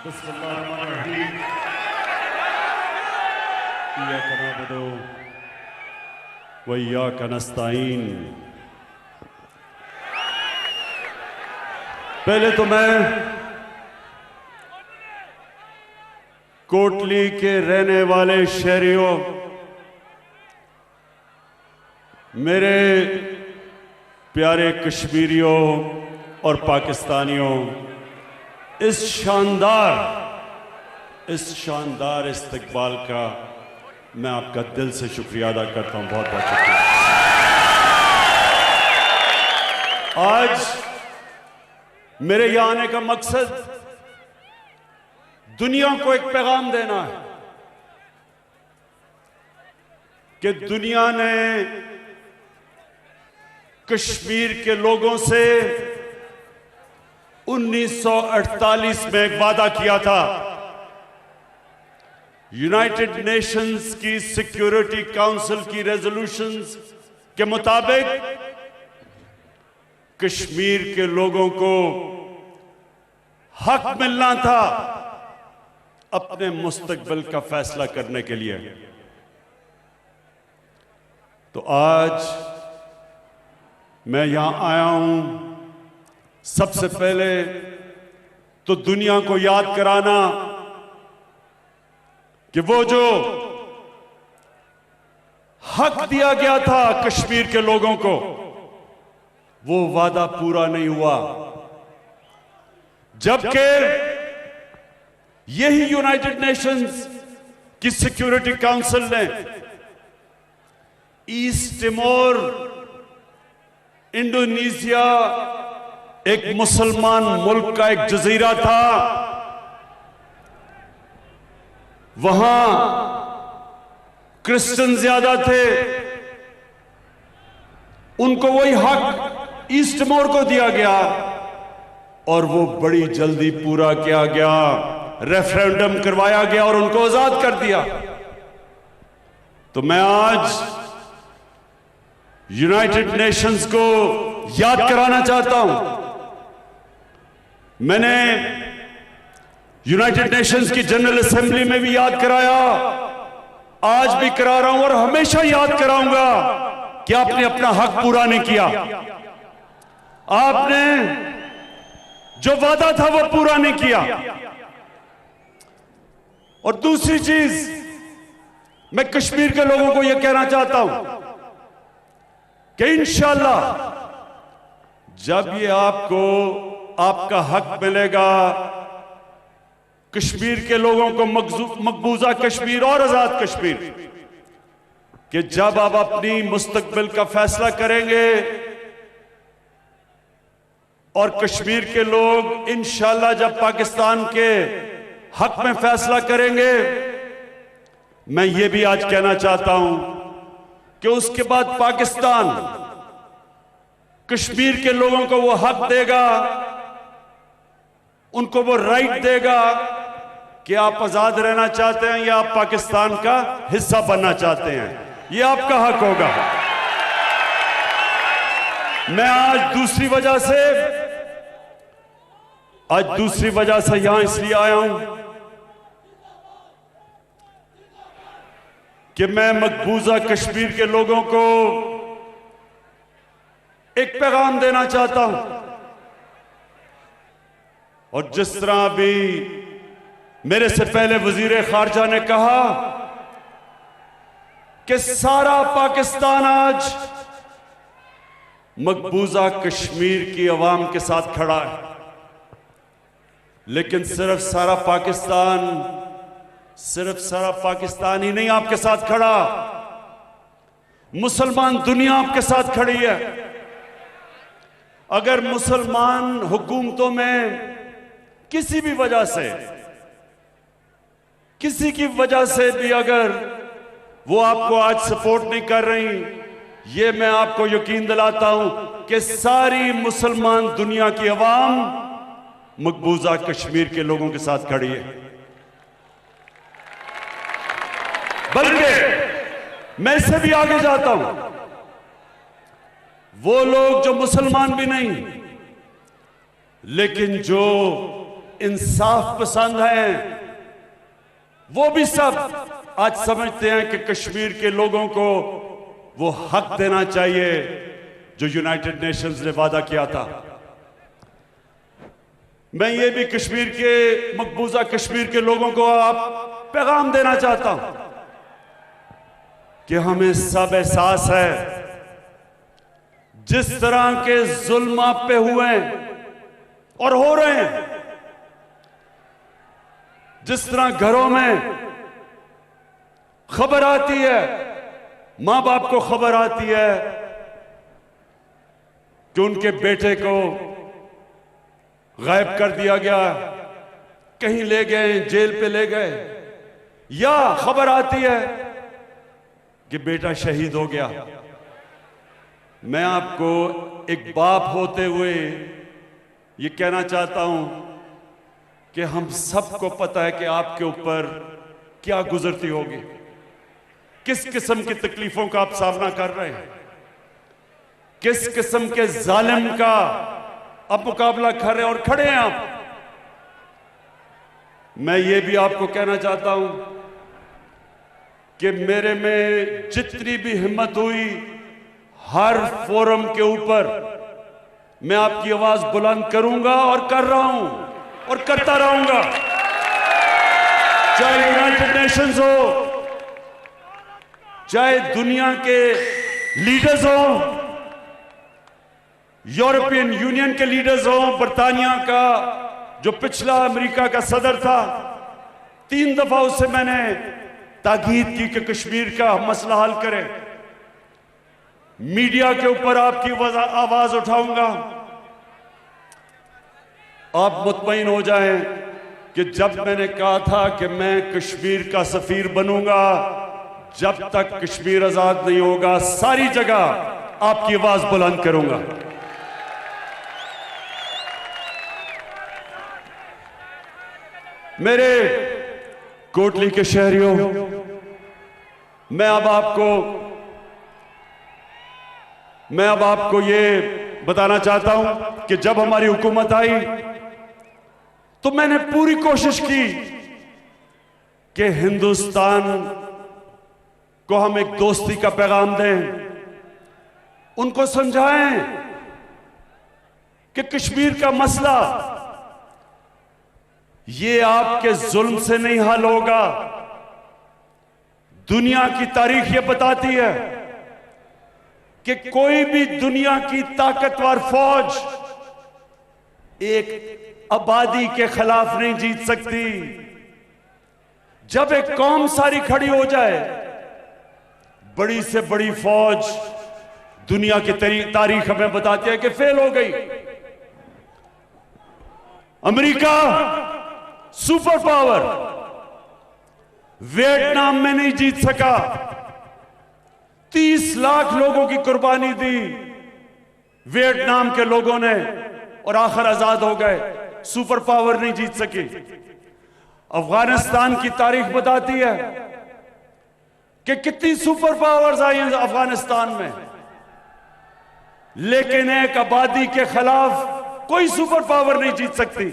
बिस्मिल्लाहिर्रहमानिर्रहीम। इय्याका नअबुदु व इय्याका नस्तईन। पहले तो मैं कोटली के रहने वाले शहरियों, मेरे प्यारे कश्मीरियों और पाकिस्तानियों, इस शानदार इस्तकबाल का मैं आपका दिल से शुक्रिया अदा करता हूं। बहुत बहुत शुक्रिया। आज मेरे यहां आने का मकसद दुनिया को एक पैगाम देना है कि दुनिया ने कश्मीर के लोगों से 1948 में एक वादा किया था। यूनाइटेड नेशंस की सिक्योरिटी काउंसिल की रेजोल्यूशंस के मुताबिक कश्मीर के लोगों को हक मिलना था अपने मुस्तकबिल का फैसला करने के लिए। तो आज मैं यहां आया हूं सबसे पहले तो दुनिया को याद कराना कि वो जो हक दिया गया था कश्मीर के लोगों को, वो वादा पूरा नहीं हुआ। जबकि यही यूनाइटेड नेशंस की सिक्योरिटी काउंसिल ने ईस्ट तिमोर, इंडोनेशिया, एक मुसलमान मुल्क का एक जजीरा था, वहां क्रिश्चियन ज्यादा थे, उनको वही हक ईस्ट तिमोर को दिया गया और वो बड़ी जल्दी पूरा किया गया। रेफरेंडम करवाया गया और उनको आजाद कर दिया। तो मैं आज यूनाइटेड नेशंस को याद कराना चाहता हूं। मैंने यूनाइटेड नेशंस की जनरल असेंबली में भी याद कराया, आज भी करा रहा हूं और हमेशा याद कराऊंगा कि आपने अपना हक पूरा नहीं किया। आपने जो वादा था वो पूरा नहीं किया। और दूसरी चीज, मैं कश्मीर के लोगों को यह कहना चाहता हूं कि इंशाअल्लाह जब ये आपको आपका हक मिलेगा, कश्मीर के लोगों को मकबूजा कश्मीर और आजाद कश्मीर, कि जब आप अपनी मुस्तकबिल का फैसला करेंगे और कश्मीर के लोग इंशाअल्लाह जब पाकिस्तान के हक में फैसला करेंगे, मैं ये भी आज कहना चाहता हूं कि उसके बाद पाकिस्तान कश्मीर के लोगों को वो हक देगा, उनको वो राइट देगा कि आप आजाद रहना चाहते हैं या आप पाकिस्तान का हिस्सा बनना चाहते हैं। ये आपका हक होगा। मैं आज दूसरी वजह से यहां इसलिए आया हूं कि मैं मकबूजा कश्मीर के लोगों को एक पैगाम देना चाहता हूं। और जिस तरह अभी मेरे से पहले वजीर खारजा ने कहा कि सारा पाकिस्तान आज मकबूजा कश्मीर की आवाम के साथ खड़ा है, लेकिन सिर्फ सारा पाकिस्तान ही नहीं आपके साथ खड़ा, मुसलमान दुनिया आपके साथ खड़ी है। अगर मुसलमान हुकूमतों में किसी की वजह से भी अगर वो आपको आज सपोर्ट नहीं कर रही, ये मैं आपको यकीन दिलाता हूं कि सारी मुसलमान दुनिया की आवाम मकबूजा कश्मीर के लोगों के साथ खड़ी है। बल्कि मैं इससे भी आगे जाता हूं, वो लोग जो मुसलमान भी नहीं लेकिन जो इंसाफ पसंद हैं, वो भी सब आज समझते हैं कि कश्मीर के लोगों को वो हक देना चाहिए जो यूनाइटेड नेशंस ने वादा किया था। मैं ये भी कश्मीर के मकबूजा कश्मीर के लोगों को आप पैगाम देना चाहता हूं कि हमें सब एहसास है जिस तरह के जुल्म आप पे हुए और हो रहे हैं, जिस तरह घरों में खबर आती है, मां बाप को खबर आती है कि उनके बेटे को गायब कर दिया गया, कहीं ले गए, जेल पे ले गए, या खबर आती है कि बेटा शहीद हो गया। मैं आपको एक बाप होते हुए ये कहना चाहता हूं कि हम सबको पता है कि आपके ऊपर क्या गुजरती होगी, किस किस्म की तकलीफों का आप सामना कर रहे हैं, किस किस्म के जालिम का आप मुकाबला कर रहे हैं और खड़े हैं आप। मैं ये भी आपको कहना चाहता हूं कि मेरे में जितनी भी हिम्मत हुई, हर फोरम के ऊपर मैं आपकी आवाज बुलंद करूंगा और कर रहा हूं और करता रहूंगा, चाहे यूनाइटेड नेशंस हो, चाहे दुनिया के लीडर्स हो, यूरोपियन यूनियन के लीडर्स हो, बरतानिया का जो पिछला अमेरिका का सदर था, 3 दफा उससे मैंने ताकीद की कि कश्मीर का मसला हल करें। मीडिया के ऊपर आपकी आवाज उठाऊंगा। आप मुतमईन हो जाएं कि जब मैंने कहा था कि मैं कश्मीर का सफीर बनूंगा, जब तक कश्मीर आजाद नहीं होगा, सारी जगह आपकी आवाज बुलंद करूंगा। मेरे कोटली के शहरियों, मैं अब आपको ये बताना चाहता हूं कि जब हमारी हुकूमत आई तो मैंने पूरी कोशिश की कि हिंदुस्तान को हम एक दोस्ती का पैगाम दें, उनको समझाएं कि कश्मीर का मसला ये आपके जुल्म से नहीं हल होगा। दुनिया की तारीख ये बताती है कि कोई भी दुनिया की ताकतवर फौज एक आबादी के खिलाफ नहीं जीत सकती। जब एक कौम सारी खड़ी हो जाए, बड़ी से बड़ी फौज दुनिया की तारीख हमें बताती है कि फेल हो गई। अमेरिका सुपर पावर वियतनाम में नहीं जीत सका, 30 लाख लोगों की कुर्बानी दी वियतनाम के लोगों ने और आखिर आजाद हो गए। सुपर पावर नहीं जीत सकी। अफगानिस्तान की तारीख बताती है कि कितनी सुपर पावर्स आई हैं अफगानिस्तान में, लेकिन एक आबादी के खिलाफ कोई सुपर पावर नहीं जीत सकती।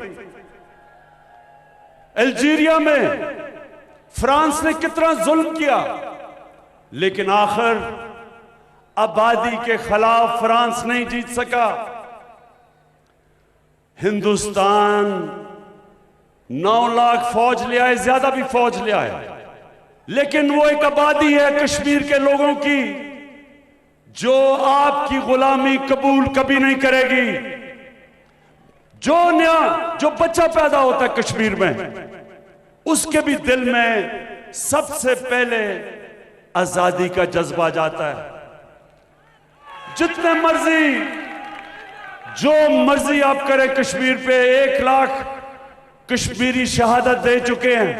अल्जीरिया में फ्रांस ने कितना जुल्म किया, लेकिन आखिर आबादी के खिलाफ फ्रांस नहीं जीत सका। हिंदुस्तान 9 लाख फौज ले आए, ज्यादा भी फौज ले आए, लेकिन वो एक आबादी है कश्मीर के लोगों की जो आपकी गुलामी कबूल कभी नहीं करेगी। जो बच्चा पैदा होता है कश्मीर में, उसके भी दिल में सबसे पहले आजादी का जज्बा जाता है। जितने मर्जी जो मर्जी आप करें कश्मीर पे, 1 लाख कश्मीरी शहादत दे चुके हैं।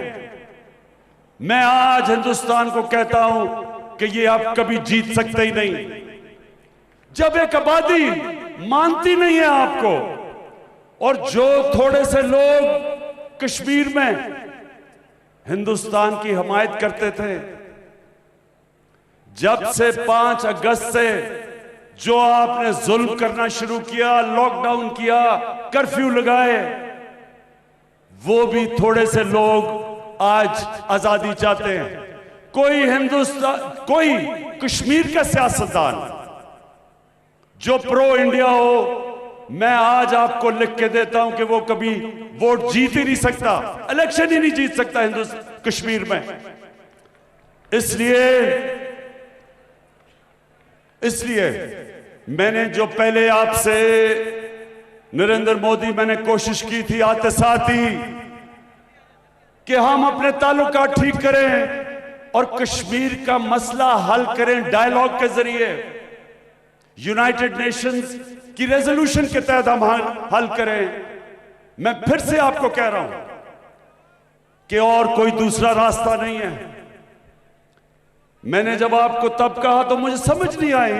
मैं आज हिंदुस्तान को कहता हूं कि ये आप कभी जीत सकते ही नहीं। जब एक आबादी मानती नहीं है आपको, और जो थोड़े से लोग कश्मीर में हिंदुस्तान की हमायत करते थे, जब से 5 अगस्त से जो आपने जुल्म करना शुरू किया, लॉकडाउन किया, कर्फ्यू लगाए, वो भी थोड़े से लोग आज आजादी चाहते हैं। कोई कोई कश्मीर का सियासतदान जो प्रो इंडिया हो, मैं आज आपको लिख के देता हूं कि वो कभी वोट जीत ही नहीं सकता, इलेक्शन ही नहीं जीत सकता कश्मीर में। इसलिए मैंने जो पहले आपसे नरेंद्र मोदी, मैंने कोशिश की थी आते साथ ही कि हम अपने ताल्लुकात ठीक करें और कश्मीर का मसला हल करें डायलॉग के जरिए, यूनाइटेड नेशंस की रेजोल्यूशन के तहत हम हल करें। मैं फिर से आपको कह रहा हूं कि और कोई दूसरा रास्ता नहीं है। मैंने जब आपको तब कहा तो मुझे समझ नहीं आई,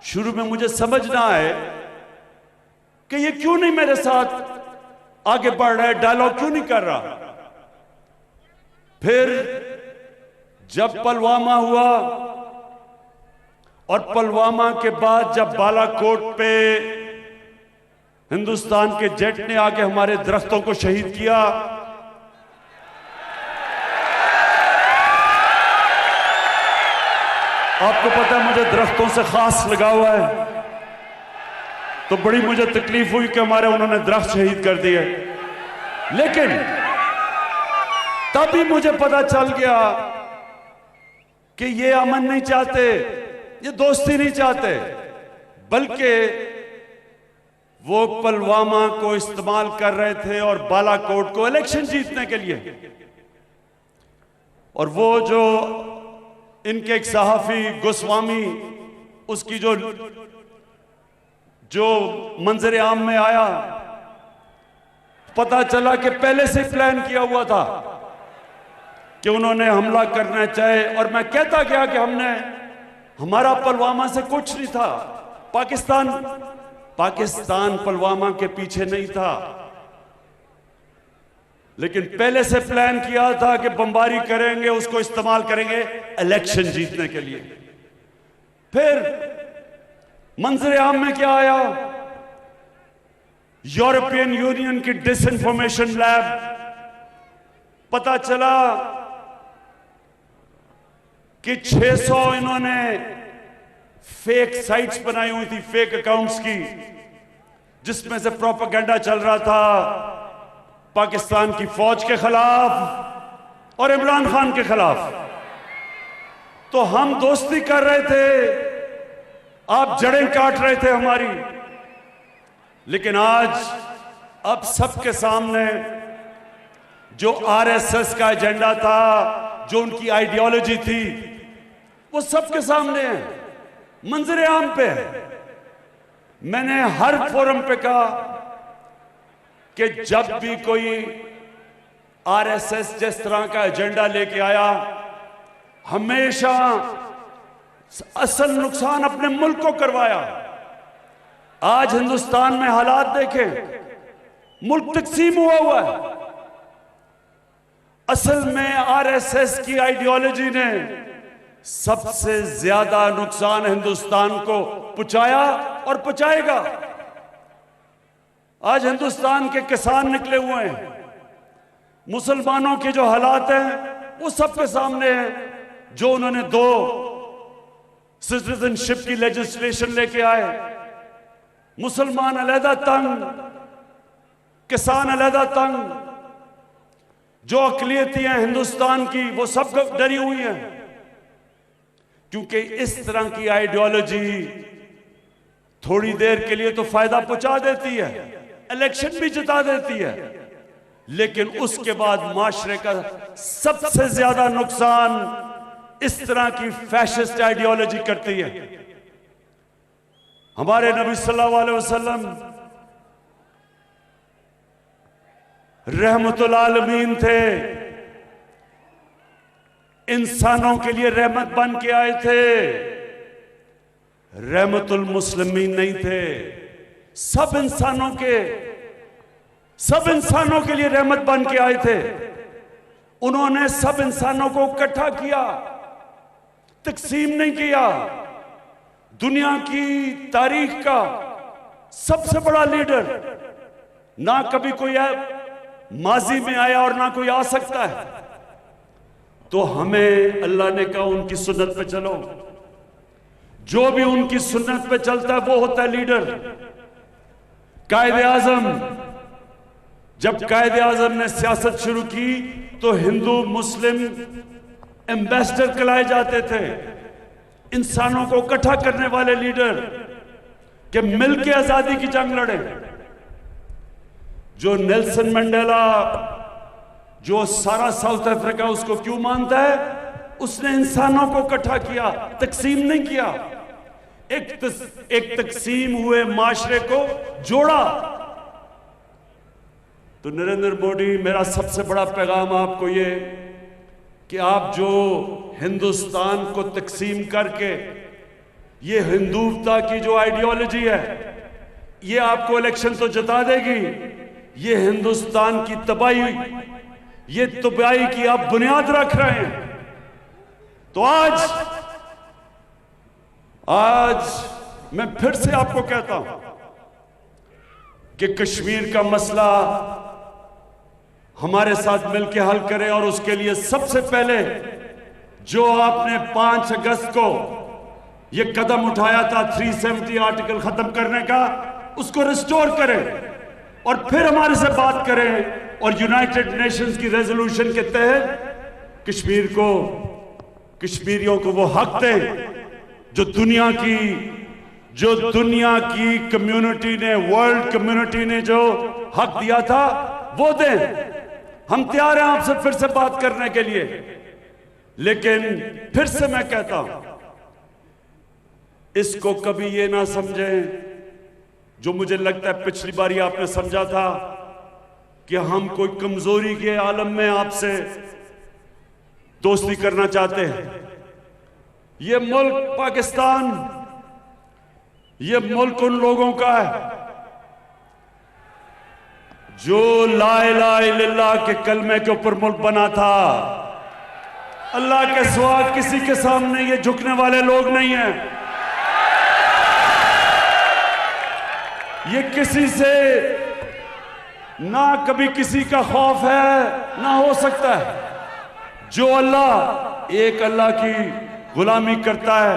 शुरू में मुझे समझ ना आए कि ये क्यों नहीं मेरे साथ आगे बढ़ रहा है, डायलॉग क्यों नहीं कर रहा। फिर जब पुलवामा हुआ और पुलवामा के बाद जब बालाकोट पे हिंदुस्तान के जेट ने आके हमारे दरख्तों को शहीद किया, आपको पता है मुझे दरख्तों से खास लगा हुआ है, तो बड़ी मुझे तकलीफ हुई कि हमारे उन्होंने दरख्त शहीद कर दिए। लेकिन तभी मुझे पता चल गया कि ये अमन नहीं चाहते, ये दोस्ती नहीं चाहते, बल्कि वो पुलवामा को इस्तेमाल कर रहे थे और बालाकोट को इलेक्शन जीतने के लिए। और वो जो इनके एक सहाफी गोस्वामी, उसकी जो मंजर आम में आया, पता चला कि पहले से प्लान किया हुआ था कि उन्होंने हमला करना चाहे। और मैं कहता गया कि हमारा पुलवामा से कुछ नहीं था, पाकिस्तान पुलवामा के पीछे नहीं था, लेकिन पहले से प्लान किया था कि बमबारी करेंगे, उसको इस्तेमाल करेंगे इलेक्शन जीतने के लिए। फिर मंजर आम में क्या आया, यूरोपियन यूनियन की डिसइंफॉर्मेशन लैब, पता चला कि 600 इन्होंने फेक साइट्स बनाई हुई थी, फेक अकाउंट्स की, जिसमें से प्रोपेगेंडा चल रहा था पाकिस्तान की फौज के खिलाफ और इमरान खान के खिलाफ। तो हम दोस्ती कर रहे थे, आप जड़ें काट रहे थे हमारी। लेकिन आज अब सबके सामने जो आरएसएस का एजेंडा था, जो उनकी आइडियोलॉजी थी, वो सबके सामने है, मंजर आम पे है। मैंने हर फोरम पे कहा कि जब भी कोई आरएसएस जिस तरह का एजेंडा लेके आया, हमेशा असल नुकसान अपने मुल्क को करवाया। आज हिंदुस्तान में हालात देखें, मुल्क तकसीम हुआ है। असल में आरएसएस की आइडियोलॉजी ने सबसे ज्यादा नुकसान हिंदुस्तान को पहुंचाया और पहुंचाएगा। आज हिंदुस्तान के किसान निकले हुए हैं, मुसलमानों के जो हालात हैं वो सबके सामने हैं। जो उन्होंने 2 सिटीजनशिप की लेजिस्लेशन लेके आए, मुसलमान अलहदा तंग, किसान अलहदा तंग, जो अकलियतियां हिंदुस्तान की वो सब डरी हुई हैं, क्योंकि इस तरह की आइडियोलॉजी थोड़ी देर के लिए तो फायदा पहुंचा देती है, इलेक्शन भी जिता देती है, लेकिन उसके बाद माशरे का सबसे ज्यादा नुकसान इस तरह की फैशिस्ट आइडियोलॉजी करती है। हमारे नबी सल्लल्लाहु अलैहि वसल्लम रहमतुल आलमीन थे, इंसानों के लिए रहमत बन के आए थे, रहमतुल मुस्लिमीन नहीं थे। सब इंसानों के लिए रहमत बन के आए थे। उन्होंने सब इंसानों को इकट्ठा किया, तकसीम नहीं किया। दुनिया की तारीख का सबसे बड़ा लीडर, ना कभी कोई माजी में आया और ना कोई आ सकता है। तो हमें अल्लाह ने कहा उनकी सुन्नत पे चलो। जो भी उनकी सुन्नत पे चलता है वो होता है लीडर। कायदे आजम, जब कायदे आजम ने सियासत शुरू की तो हिंदू मुस्लिम एम्बेसडर कहलाए जाते थे, इंसानों को इकट्ठा करने वाले लीडर कि मिलकर आजादी की जंग लड़े। जो नेल्सन मंडेला, जो सारा साउथ अफ्रीका उसको क्यों मानता है? उसने इंसानों को इकट्ठा किया, तकसीम नहीं किया। एक तकसीम हुए माशरे को जोड़ा। तो नरेंद्र मोदी, मेरा सबसे बड़ा पैगाम आपको ये कि आप जो हिंदुस्तान को तकसीम करके ये हिंदुत्वता की जो आइडियोलॉजी है, ये आपको इलेक्शन तो जिता देगी, ये हिंदुस्तान की तबाही, ये तबाही की आप बुनियाद रख रहे हैं। तो आज मैं फिर से आपको कहता हूं कि कश्मीर का मसला हमारे साथ मिलकर हल करें। और उसके लिए सबसे पहले जो आपने 5 अगस्त को ये कदम उठाया था 370 आर्टिकल खत्म करने का, उसको रिस्टोर करें और फिर हमारे से बात करें और यूनाइटेड नेशंस की रेजोल्यूशन के तहत कश्मीरियों को वो हक दें जो दुनिया की कम्युनिटी ने, वर्ल्ड कम्युनिटी ने जो हक दिया था वो दें। हम तैयार हैं आपसे फिर से बात करने के लिए। लेकिन फिर से मैं कहता हूं, इसको कभी ये ना समझें जो मुझे लगता है पिछली बारी आपने समझा था कि हम कोई कमजोरी के आलम में आपसे दोस्ती करना चाहते हैं। ये मुल्क पाकिस्तान, ये मुल्क उन लोगों का है जो ला इलाहा इल्लल्लाह के कलमे के ऊपर मुल्क बना था। अल्लाह के सिवा किसी के सामने ये झुकने वाले लोग नहीं हैं। ये किसी से ना कभी किसी का खौफ है ना हो सकता है। जो एक अल्लाह की गुलामी करता है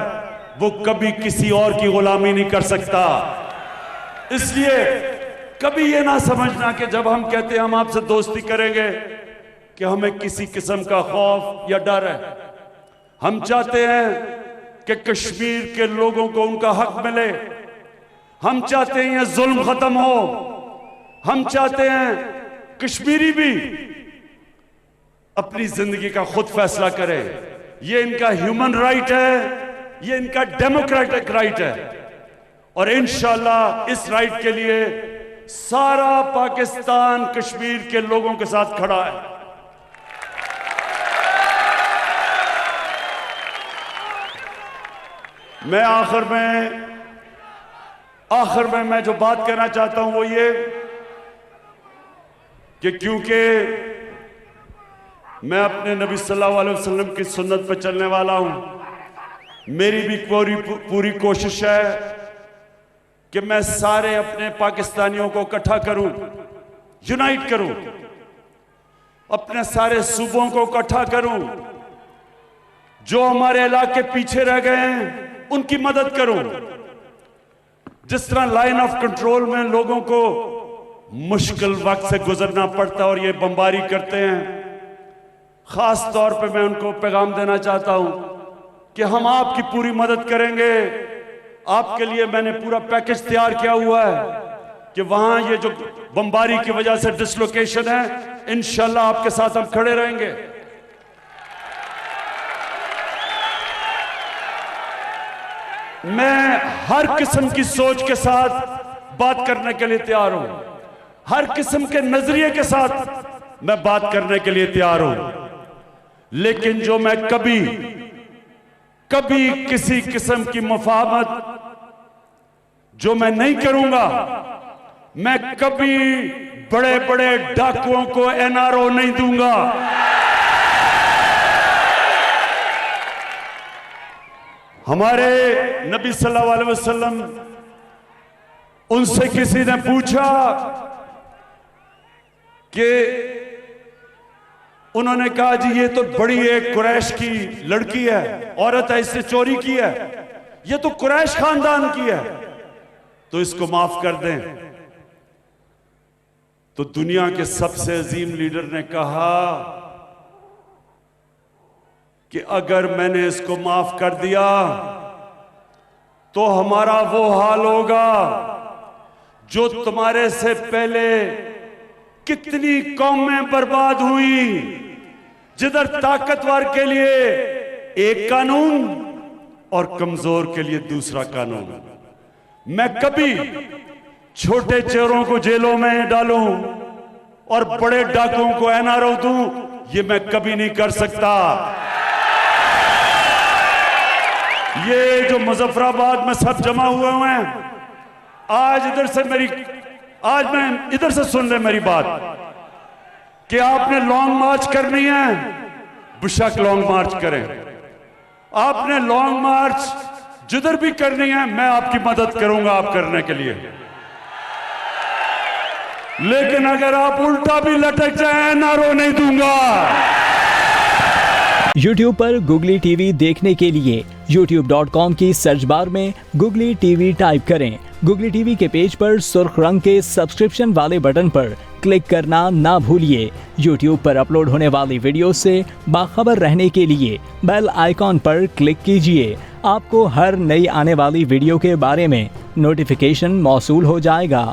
वो कभी किसी और की गुलामी नहीं कर सकता। इसलिए कभी ये ना समझना कि जब हम कहते हैं हम आपसे दोस्ती करेंगे कि हमें किसी किस्म का खौफ या डर है। हम चाहते हैं कि कश्मीर के लोगों को उनका हक मिले। हम चाहते हैं ये जुल्म खत्म हो। हम चाहते हैं कश्मीरी भी अपनी जिंदगी का खुद फैसला करे। ये इनका ह्यूमन राइट है, ये इनका डेमोक्रेटिक राइट है। और इंशाअल्लाह इस राइट के लिए सारा पाकिस्तान कश्मीर के लोगों के साथ खड़ा है। मैं आखिर में मैं जो बात करना चाहता हूं वो ये कि क्योंकि मैं अपने नबी सल्लल्लाहु अलैहि वसल्लम की सुन्नत पर चलने वाला हूं। मेरी भी पूरी कोशिश है कि मैं सारे अपने पाकिस्तानियों को इकट्ठा करूं, यूनाइट करूं, अपने सारे सूबों को इकट्ठा करूं, जो हमारे इलाके पीछे रह गए हैं उनकी मदद करूं। जिस तरह लाइन ऑफ कंट्रोल में लोगों को मुश्किल वक्त से गुजरना पड़ता है और ये बमबारी करते हैं, खास तौर पे मैं उनको पैगाम देना चाहता हूं कि हम आपकी पूरी मदद करेंगे। आपके लिए मैंने पूरा पैकेज तैयार किया हुआ है कि वहां ये जो बमबारी की वजह से डिसलोकेशन है, इंशाल्लाह आपके साथ हम खड़े रहेंगे। मैं हर किस्म की सोच के साथ बात करने के लिए तैयार हूं, हर किस्म के नजरिए के साथ मैं बात करने के लिए तैयार हूं। लेकिन जो मैं कभी किसी किस्म की मुफाहमत जो मैं नहीं करूंगा, मैं कभी बड़े बड़े डाकुओं को एनआरओ नहीं दूंगा। हमारे नबी सल्लल्लाहु अलैहि वसल्लम, उनसे किसी ने पूछा कि उन्होंने कहा जी ये तो बड़ी एक कुरैश की लड़की है, औरत है, इससे चोरी की है, ये तो कुरैश खानदान की है, तो इसको माफ कर दें। तो दुनिया के सबसे अजीम लीडर ने कहा कि अगर मैंने इसको माफ कर दिया तो हमारा वो हाल होगा जो तुम्हारे से पहले कितनी कौमें बर्बाद हुई, जिधर ताकतवर के लिए एक कानून और कमजोर के लिए दूसरा कानून। मैं कभी छोटे चोरों को जेलों में डालूं और बड़े डाकुओं को एनआरओ दूं, ये मैं कभी नहीं कर सकता। ये जो मुजफ्फराबाद में सब जमा हुए हैं, आज मैं इधर से सुन ले मेरी बात कि आपने लॉन्ग मार्च करनी है, बेशक लॉन्ग मार्च करें। आपने लॉन्ग मार्च जिधर भी करनी है, मैं आपकी मदद करूंगा आप करने के लिए। लेकिन अगर आप उल्टा भी लटक जाए, नारो नहीं दूंगा। YouTube पर गुगली टीवी देखने के लिए youtube.com की सर्च बार में गुगली टीवी टाइप करें। गुगली टीवी के पेज पर सुर्ख रंग के सब्सक्रिप्शन वाले बटन पर क्लिक करना ना भूलिए। YouTube पर अपलोड होने वाली वीडियो से बाखबर रहने के लिए बेल आइकॉन पर क्लिक कीजिए। आपको हर नई आने वाली वीडियो के बारे में नोटिफिकेशन मौसूल हो जाएगा।